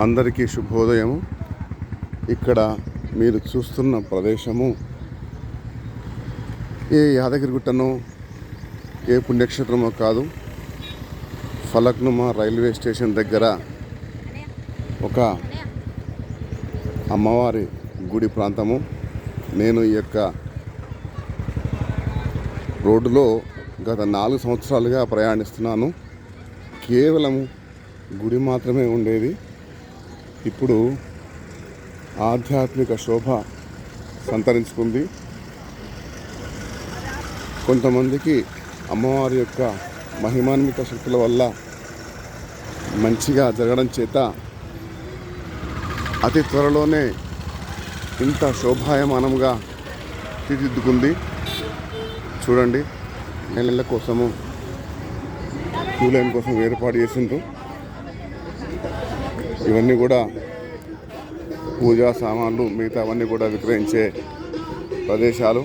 అందరికీ శుభోదయం. ఇక్కడ మీరు చూస్తున్న ప్రదేశము ఏ యాదగిరిగుట్టనో ఏ పుణ్యక్షేత్రమో కాదు. ఫలక్నుమా రైల్వే స్టేషన్ దగ్గర ఒక అమ్మవారి గుడి ప్రాంతము. నేను ఈ యొక్క రోడ్డులో గత 4 సంవత్సరాలుగా ప్రయాణిస్తున్నాను. కేవలం గుడి మాత్రమే ఉండేది. ఇప్పుడు ఆధ్యాత్మిక శోభ సంతరించుకుంది. కొంతమందికి అమ్మవారి యొక్క మహిమాన్విత శక్తుల వల్ల మంచిగా జరగడం చేత అతి త్వరలోనే ఇంత శోభాయమానంగా తీర్చిదిద్దుకుంది. చూడండి, నెలల కోసము క్యూ లైన్ కోసం ఏర్పాటు చేసిండ్రు. ఇవన్నీ కూడా పూజా సామాన్లు, మిగతా అవన్నీ కూడా విక్రయించే ప్రదేశాలు.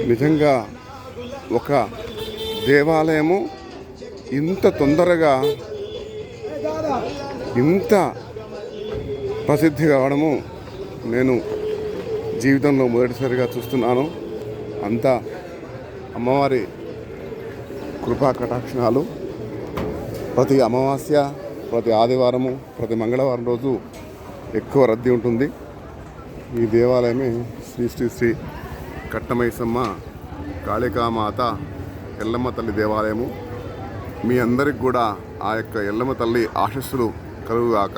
నిజంగా ఒక దేవాలయము ఇంత తొందరగా ఇంత ప్రసిద్ధి కావడము నేను జీవితంలో మొదటిసారిగా చూస్తున్నాను. అంతా అమ్మవారి కృపా కటాక్షణాలు. ప్రతి అమావాస్య, ప్రతి ఆదివారము, ప్రతి మంగళవారం రోజు ఎక్కువ రద్దీ ఉంటుంది. ఈ దేవాలయమే శ్రీ శ్రీ శ్రీ కట్టమైసమ్మ కాళికామాత ఎల్లమ్మ తల్లి దేవాలయము. మీ అందరికి కూడా ఆ యొక్క ఎల్లమ్మ తల్లి ఆశీస్సులు కలుగుగాక.